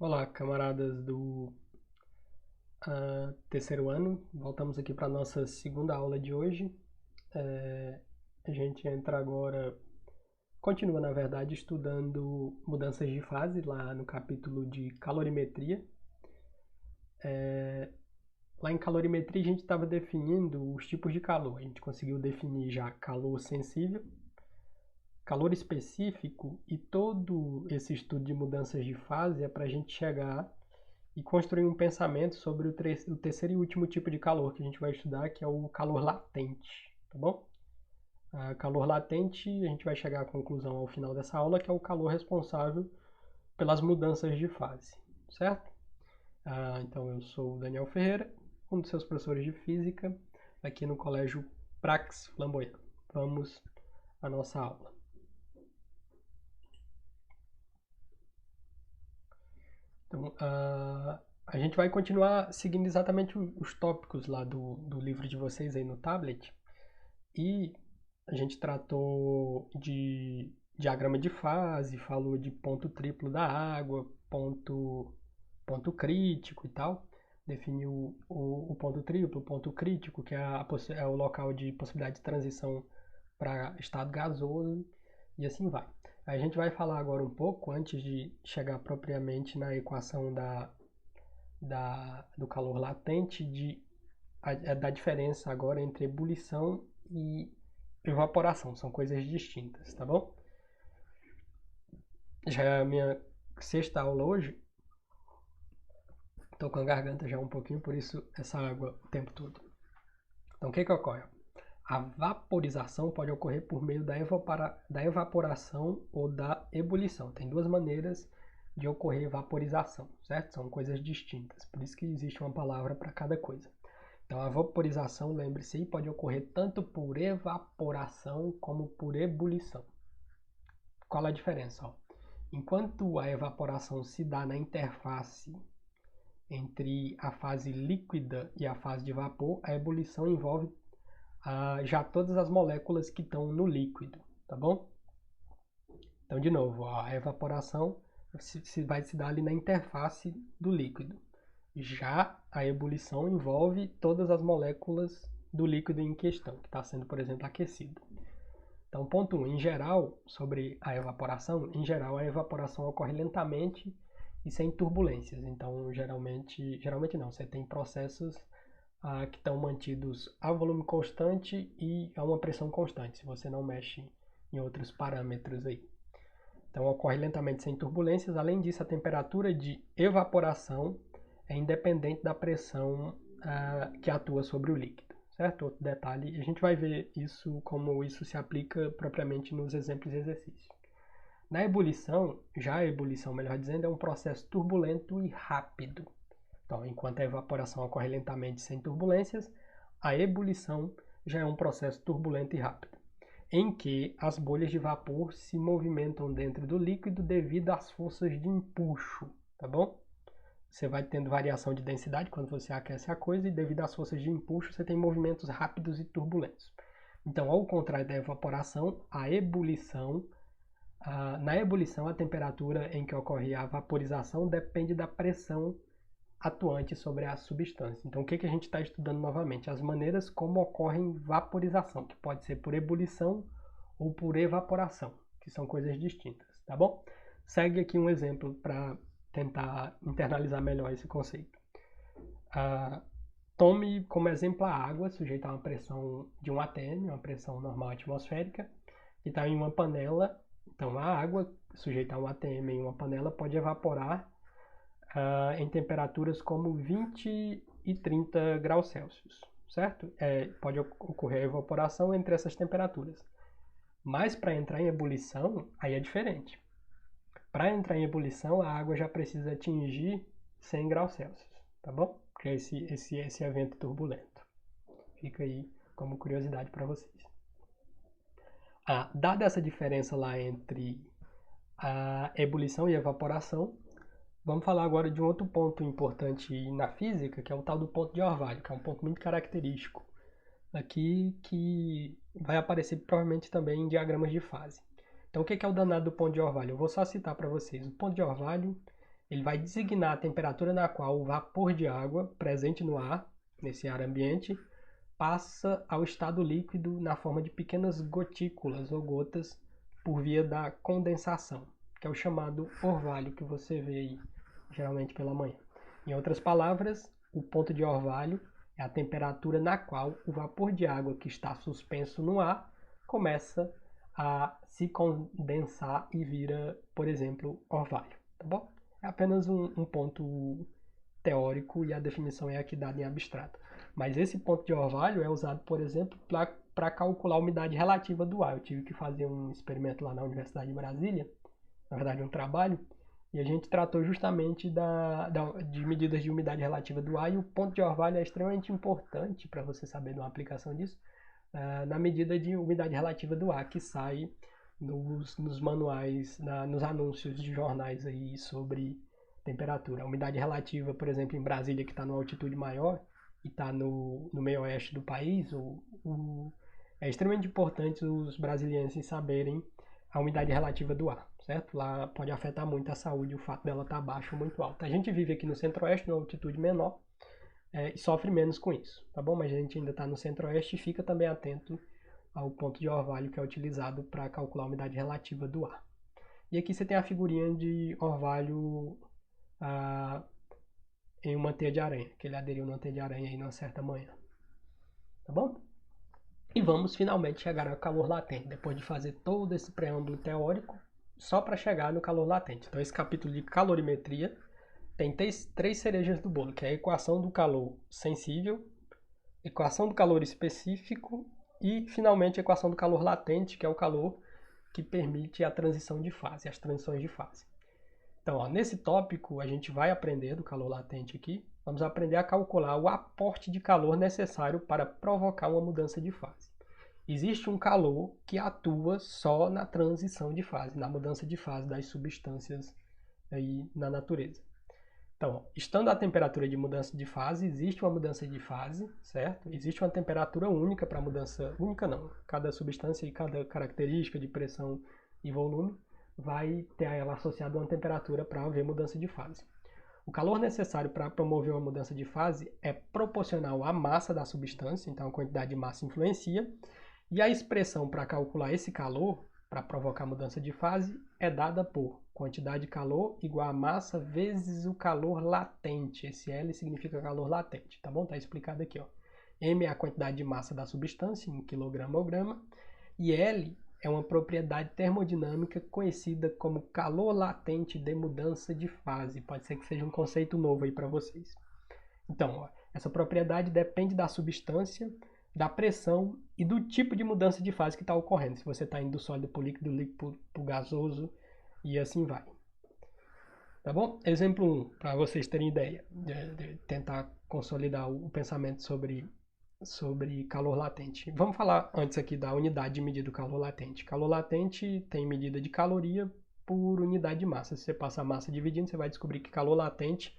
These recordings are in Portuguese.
Olá, camaradas do terceiro ano. Voltamos aqui para a nossa segunda aula de hoje. A gente entra agora, continua na verdade, estudando mudanças de fase lá no capítulo de calorimetria. Lá em calorimetria a gente estava definindo os tipos de calor. A gente conseguiu definir já calor sensível, calor específico, e todo esse estudo de mudanças de fase é para a gente chegar e construir um pensamento sobre o terceiro e último tipo de calor que a gente vai estudar, que é o calor latente, tá bom? Calor latente, a gente vai chegar à conclusão ao final dessa aula, que é o calor responsável pelas mudanças de fase, certo? Então eu sou o Daniel Ferreira, um dos seus professores de física, aqui no Colégio Prax Flamboyant. Vamos à nossa aula. Então, a gente vai continuar seguindo exatamente os tópicos lá do livro de vocês aí no tablet. E a gente tratou de diagrama de fase, falou de ponto triplo da água, ponto crítico e tal. Definiu o ponto triplo, o ponto crítico, que é o local de possibilidade de transição para estado gasoso, e assim vai. A gente vai falar agora um pouco, antes de chegar propriamente na equação do calor latente, da diferença agora entre ebulição e evaporação. São coisas distintas, tá bom? Já é a minha sexta aula hoje. Tô com a garganta já um pouquinho, por isso essa água o tempo todo. Então o que ocorre? A vaporização pode ocorrer por meio da evaporação ou da ebulição. Tem duas maneiras de ocorrer vaporização, certo? São coisas distintas, por isso que existe uma palavra para cada coisa. Então a vaporização, lembre-se, pode ocorrer tanto por evaporação como por ebulição. Qual a diferença? Enquanto a evaporação se dá na interface entre a fase líquida e a fase de vapor, a ebulição envolve já todas as moléculas que estão no líquido, tá bom? Então, de novo, a evaporação vai se dar ali na interface do líquido. Já a ebulição envolve todas as moléculas do líquido em questão, que está sendo, por exemplo, aquecido. Então, ponto 1, em geral, sobre a evaporação, em geral a evaporação ocorre lentamente e sem turbulências. Então, geralmente não, você tem processos que estão mantidos a volume constante e a uma pressão constante, se você não mexe em outros parâmetros aí. Então, ocorre lentamente sem turbulências. Além disso, a temperatura de evaporação é independente da pressão que atua sobre o líquido, certo? Outro detalhe, a gente vai ver isso, como isso se aplica propriamente nos exemplos de exercício. Na ebulição, já a ebulição, melhor dizendo, é um processo turbulento e rápido. Então, enquanto a evaporação ocorre lentamente sem turbulências, a ebulição já é um processo turbulento e rápido, em que as bolhas de vapor se movimentam dentro do líquido devido às forças de empuxo, tá bom? Você vai tendo variação de densidade quando você aquece a coisa e devido às forças de empuxo você tem movimentos rápidos e turbulentos. Então, ao contrário da evaporação, na ebulição a temperatura em que ocorre a vaporização depende da pressão atuante sobre a substância. Então, o que a gente está estudando novamente? As maneiras como ocorre vaporização, que pode ser por ebulição ou por evaporação, que são coisas distintas, tá bom? Segue aqui um exemplo para tentar internalizar melhor esse conceito. Tome como exemplo a água sujeita a uma pressão de 1 atm, uma pressão normal atmosférica, que está em uma panela. Então, a água sujeita a 1 atm em uma panela pode evaporar em temperaturas como 20 e 30 graus Celsius, certo? Pode ocorrer a evaporação entre essas temperaturas. Mas para entrar em ebulição, aí é diferente. Para entrar em ebulição, a água já precisa atingir 100 graus Celsius, tá bom? Que é esse evento turbulento. Fica aí como curiosidade para vocês. Dada essa diferença lá entre a ebulição e a evaporação, vamos falar agora de um outro ponto importante na física, que é o tal do ponto de Orvalho, que é um ponto muito característico aqui, que vai aparecer provavelmente também em diagramas de fase. Então, o que é o danado do ponto de Orvalho? Eu vou só citar para vocês. O ponto de Orvalho ele vai designar a temperatura na qual o vapor de água presente no ar, nesse ar ambiente, passa ao estado líquido na forma de pequenas gotículas ou gotas por via da condensação, que é o chamado orvalho que você vê aí, geralmente pela manhã. Em outras palavras, o ponto de orvalho é a temperatura na qual o vapor de água que está suspenso no ar começa a se condensar e vira, por exemplo, orvalho, tá bom? É apenas um ponto teórico e a definição é aqui dada em abstrato. Mas esse ponto de orvalho é usado, por exemplo, para calcular a umidade relativa do ar. Eu tive que fazer um experimento lá na Universidade de Brasília, na verdade um trabalho, e a gente tratou justamente de medidas de umidade relativa do ar, e o ponto de orvalho é extremamente importante para você saber de uma aplicação disso, na medida de umidade relativa do ar que sai nos manuais, nos anúncios de jornais aí sobre temperatura. A umidade relativa, por exemplo, em Brasília, que está numa altitude maior e está no meio oeste do país, é extremamente importante os brasilienses saberem a umidade relativa do ar, certo? Lá pode afetar muito a saúde o fato dela estar baixa ou muito alta. A gente vive aqui no centro-oeste, numa altitude menor, e sofre menos com isso, tá bom? Mas a gente ainda está no centro-oeste e fica também atento ao ponto de orvalho que é utilizado para calcular a umidade relativa do ar. E aqui você tem a figurinha de orvalho em uma teia de aranha, que ele aderiu numa teia de aranha aí numa certa manhã, tá bom? E vamos finalmente chegar ao calor latente, depois de fazer todo esse preâmbulo teórico, só para chegar no calor latente. Então esse capítulo de calorimetria tem três cerejas do bolo, que é a equação do calor sensível, equação do calor específico e, finalmente, a equação do calor latente, que é o calor que permite a transição de fase, as transições de fase. Então, ó, nesse tópico, a gente vai aprender do calor latente aqui. Vamos aprender a calcular o aporte de calor necessário para provocar uma mudança de fase. Existe um calor que atua só na transição de fase, na mudança de fase das substâncias aí na natureza. Então, estando a temperatura de mudança de fase, existe uma mudança de fase, certo? Existe uma temperatura única para mudança, única não, cada substância e cada característica de pressão e volume vai ter ela associada a uma temperatura para haver mudança de fase. O calor necessário para promover uma mudança de fase é proporcional à massa da substância, então a quantidade de massa influencia, e a expressão para calcular esse calor, para provocar mudança de fase, é dada por quantidade de calor igual a massa vezes o calor latente. Esse L significa calor latente, tá bom? Tá explicado aqui, ó. M é a quantidade de massa da substância, em quilograma ou grama, e L é uma propriedade termodinâmica conhecida como calor latente de mudança de fase. Pode ser que seja um conceito novo aí para vocês. Então, ó, essa propriedade depende da substância, da pressão e do tipo de mudança de fase que está ocorrendo. Se você está indo do sólido para o líquido, do líquido para o gasoso e assim vai. Tá bom? Exemplo 1, para vocês terem ideia, de tentar consolidar o pensamento sobre calor latente. Vamos falar antes aqui da unidade de medida do calor latente. Calor latente tem medida de caloria por unidade de massa. Se você passar a massa dividindo, você vai descobrir que calor latente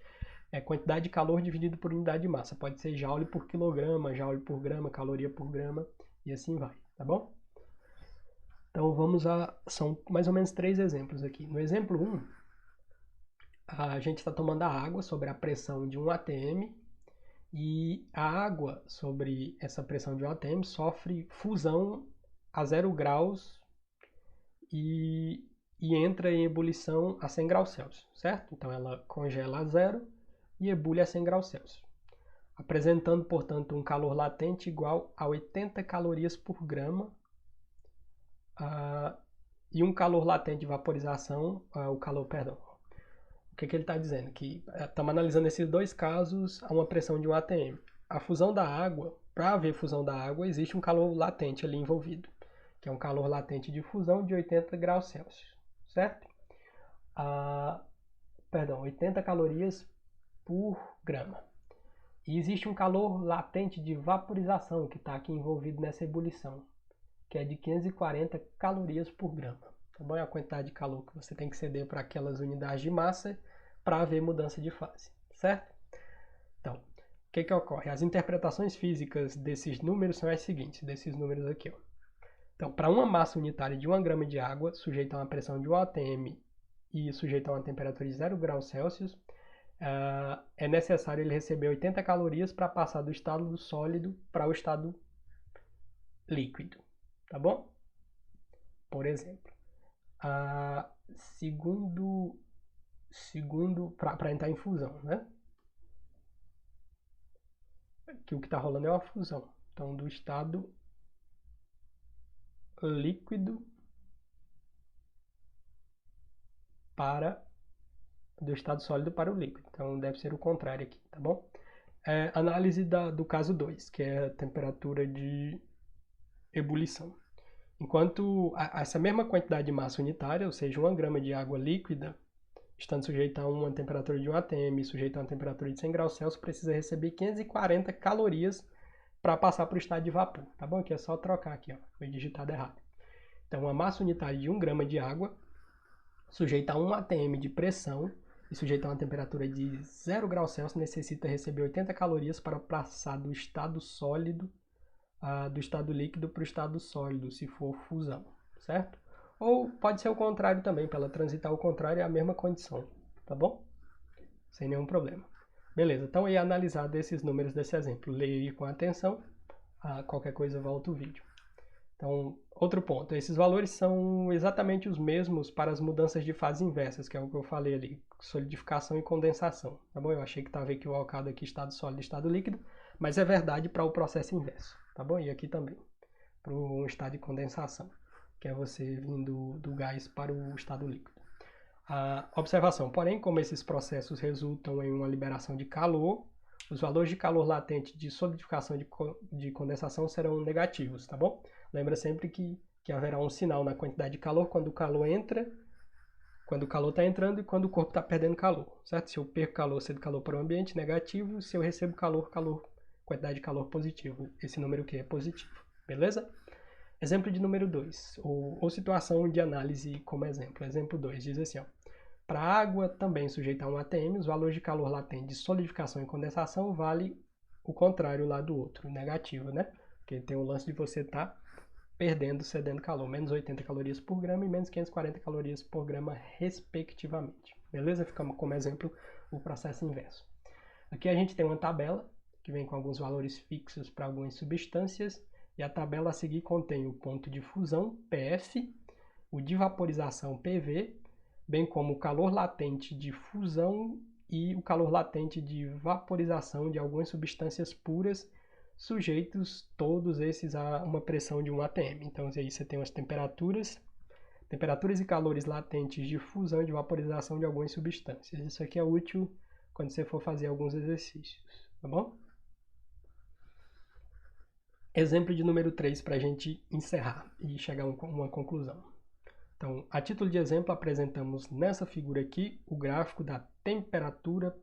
é quantidade de calor dividido por unidade de massa. Pode ser joule por quilograma, joule por grama, caloria por grama e assim vai, tá bom? Então vamos são mais ou menos 3 exemplos aqui. No exemplo 1, a gente está tomando a água sobre a pressão de 1 atm e a água sobre essa pressão de 1 atm sofre fusão a 0 graus e entra em ebulição a 100 graus Celsius, certo? Então ela congela a 0 e ebule a 100 graus Celsius, apresentando, portanto, um calor latente igual a 80 calorias por grama e um calor latente de vaporização, o que ele está dizendo? Que estamos analisando esses dois casos a uma pressão de 1 atm. A fusão da água, para haver fusão da água, existe um calor latente ali envolvido, que é um calor latente de fusão de 80 graus Celsius, certo? 80 calorias por grama. E existe um calor latente de vaporização que está aqui envolvido nessa ebulição, que é de 540 calorias por grama. Tá bom? É a quantidade de calor que você tem que ceder para aquelas unidades de massa para haver mudança de fase, certo? Então, o que ocorre? As interpretações físicas desses números são as seguintes, desses números aqui, ó. Então, para uma massa unitária de 1 grama de água, sujeita a uma pressão de 1 atm e sujeito a uma temperatura de 0 graus Celsius, é necessário ele receber 80 calorias para passar do estado sólido para o estado líquido, tá bom? Por exemplo, segundo para entrar em fusão, né? Que o que está rolando é uma fusão. Então, do estado líquido do estado sólido para o líquido. Então, deve ser o contrário aqui, tá bom? Análise do caso 2, que é a temperatura de ebulição. Enquanto essa mesma quantidade de massa unitária, ou seja, 1 grama de água líquida, estando sujeita a uma temperatura de 1 atm e sujeita a uma temperatura de 100 graus Celsius, precisa receber 540 calorias para passar para o estado de vapor, tá bom? Aqui é só trocar aqui, ó, foi digitado errado. Então, a massa unitária de 1 grama de água, sujeita a 1 atm de pressão e sujeita a uma temperatura de 0 graus Celsius, necessita receber 80 calorias para passar do estado sólido, do estado líquido para o estado sólido, se for fusão, certo? Ou pode ser o contrário também, para ela transitar ao contrário é a mesma condição, tá bom? Sem nenhum problema. Beleza, então aí analisado esses números desse exemplo, leia aí com atenção, qualquer coisa volta o vídeo. Então, outro ponto, esses valores são exatamente os mesmos para as mudanças de fase inversas, que é o que eu falei ali, solidificação e condensação, tá bom? Eu achei que estava equivocado aqui estado sólido e estado líquido, mas é verdade para o processo inverso, tá bom? E aqui também, para um estado de condensação, que é você vindo do gás para o estado líquido. Observação, porém, como esses processos resultam em uma liberação de calor, os valores de calor latente de solidificação e de condensação serão negativos, tá bom? Lembra sempre que haverá um sinal na quantidade de calor quando o calor entra, quando o calor está entrando e quando o corpo está perdendo calor, certo? Se eu perco calor, cedo calor para o ambiente, negativo. Se eu recebo calor, quantidade de calor positivo. Esse número aqui é positivo, beleza? Exemplo de número 2, ou situação de análise como exemplo. Exemplo 2 diz assim, ó. Para a água também sujeita a 1 atm, os valores de calor latente de solidificação e condensação vale o contrário lá do outro, negativo, né? Porque tem o lance de você estar cedendo calor, menos 80 calorias por grama e menos 540 calorias por grama, respectivamente. Beleza? Ficamos como exemplo o processo inverso. Aqui a gente tem uma tabela que vem com alguns valores fixos para algumas substâncias e a tabela a seguir contém o ponto de fusão, PF, o de vaporização, PV, bem como o calor latente de fusão e o calor latente de vaporização de algumas substâncias puras, sujeitos todos esses a uma pressão de 1 atm. Então aí você tem as temperaturas e calores latentes de fusão e de vaporização de algumas substâncias. Isso aqui é útil quando você for fazer alguns exercícios, tá bom? Exemplo de número 3 para a gente encerrar e chegar a uma conclusão. Então, a título de exemplo, apresentamos nessa figura aqui o gráfico da temperatura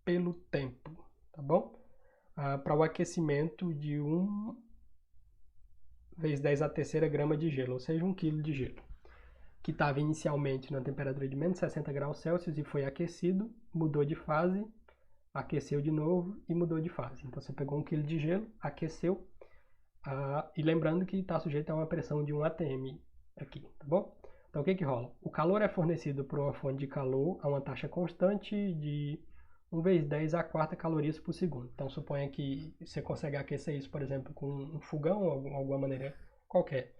pelo tempo, tá bom? Para o aquecimento de 1 vezes 10 a terceira grama de gelo, ou seja, 1 kg de gelo, que estava inicialmente na temperatura de menos 60 graus Celsius e foi aquecido, mudou de fase, aqueceu de novo e mudou de fase. Então, você pegou 1 kg de gelo, aqueceu, e lembrando que está sujeito a uma pressão de 1 atm aqui, tá bom? Então, o que rola? O calor é fornecido por uma fonte de calor a uma taxa constante de 1 vezes 10 a quarta calorias por segundo. Então, suponha que você consegue aquecer isso, por exemplo, com um fogão ou alguma maneira qualquer,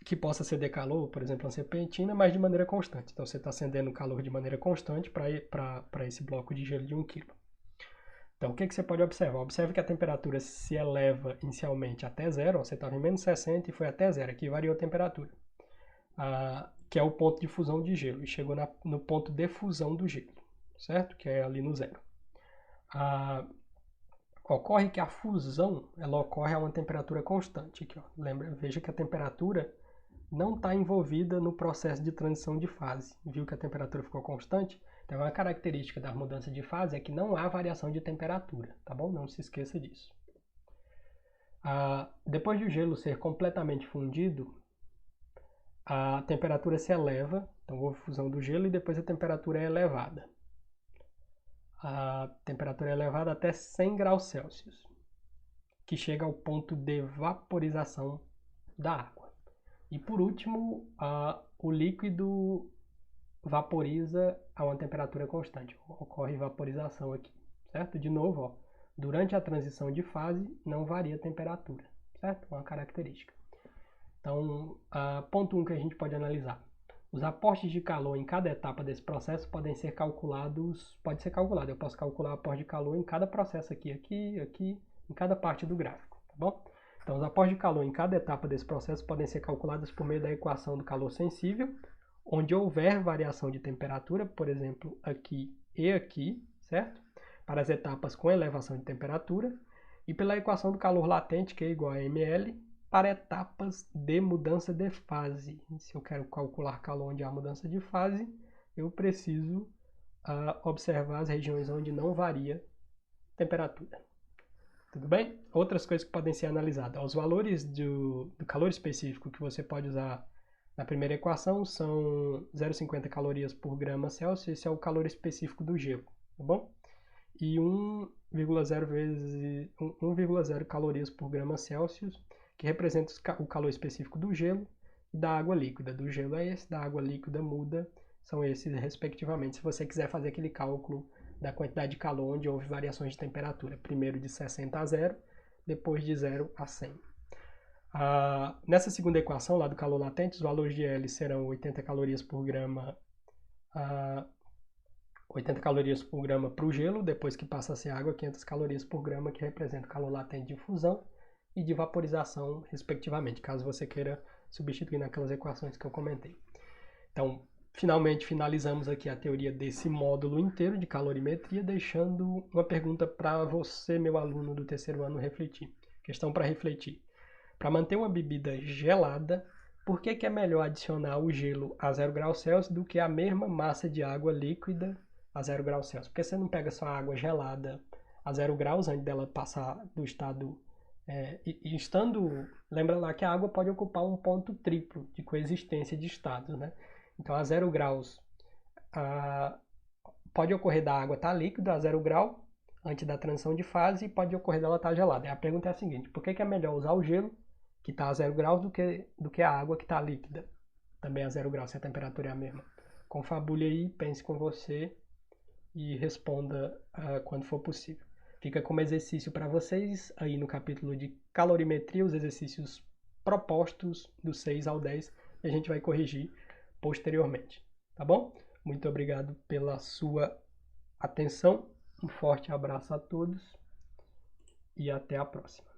que possa ceder calor, por exemplo, uma serpentina, mas de maneira constante. Então, você está acendendo calor de maneira constante para esse bloco de gelo de 1 kg. Então, o que você pode observar? Observe que a temperatura se eleva inicialmente até zero. Você estava em menos 60 e foi até zero. Aqui variou a temperatura. Que é o ponto de fusão de gelo, e chegou no ponto de fusão do gelo, certo? Que é ali no zero. Ocorre que a fusão ela ocorre a uma temperatura constante. Aqui, ó. Veja que a temperatura não está envolvida no processo de transição de fase. Viu que a temperatura ficou constante? Então, uma característica da mudança de fase é que não há variação de temperatura, tá bom? Não se esqueça disso. Depois do gelo ser completamente fundido, a temperatura se eleva, então houve fusão do gelo e depois a temperatura é elevada. A temperatura é elevada até 100 graus Celsius, que chega ao ponto de vaporização da água. E por último, o líquido vaporiza a uma temperatura constante. Ocorre vaporização aqui, certo? De novo, ó, durante a transição de fase não varia a temperatura, certo? Uma característica. Então, ponto 1 que a gente pode analisar. Os aportes de calor em cada etapa desse processo podem ser calculados, eu posso calcular o aporte de calor em cada processo aqui, em cada parte do gráfico, tá bom? Então, os aportes de calor em cada etapa desse processo podem ser calculados por meio da equação do calor sensível, onde houver variação de temperatura, por exemplo, aqui e aqui, certo? Para as etapas com elevação de temperatura, e pela equação do calor latente, que é igual a ml, para etapas de mudança de fase. Se eu quero calcular calor onde há mudança de fase, eu preciso observar as regiões onde não varia temperatura. Tudo bem? Outras coisas que podem ser analisadas. Os valores do calor específico que você pode usar na primeira equação são 0,50 calorias por grama Celsius, esse é o calor específico do gelo, tá bom? E 1,0 calorias por grama Celsius, que representa o calor específico do gelo e da água líquida. Do gelo é esse, da água líquida muda, são esses respectivamente. Se você quiser fazer aquele cálculo da quantidade de calor onde houve variações de temperatura, primeiro de 60 a 0, depois de 0 a 100. Nessa segunda equação, lá do calor latente, os valores de L serão 80 calorias por grama 80 calorias por grama para o gelo, depois que passa a ser água, 500 calorias por grama, que representa o calor latente de fusão e de vaporização, respectivamente, caso você queira substituir naquelas equações que eu comentei. Então, finalmente finalizamos aqui a teoria desse módulo inteiro de calorimetria, deixando uma pergunta para você, meu aluno do terceiro ano, refletir. Questão para refletir. Para manter uma bebida gelada, por que é melhor adicionar o gelo a 0 graus Celsius do que a mesma massa de água líquida a 0 graus Celsius? Porque você não pega só a água gelada a 0 graus antes dela passar do estado... lembra lá que a água pode ocupar um ponto triplo de coexistência de estados, né? Então, a 0 graus, pode ocorrer da água estar líquida a 0 grau, antes da transição de fase, e pode ocorrer dela estar gelada. E a pergunta é a seguinte: por que é melhor usar o gelo, que está a 0 graus, do que a água que está líquida, também a 0 graus, se a temperatura é a mesma? Confabule aí, pense com você e responda quando for possível. Fica como exercício para vocês, aí no capítulo de calorimetria, os exercícios propostos do 6 ao 10, e a gente vai corrigir posteriormente, tá bom? Muito obrigado pela sua atenção, um forte abraço a todos e até a próxima.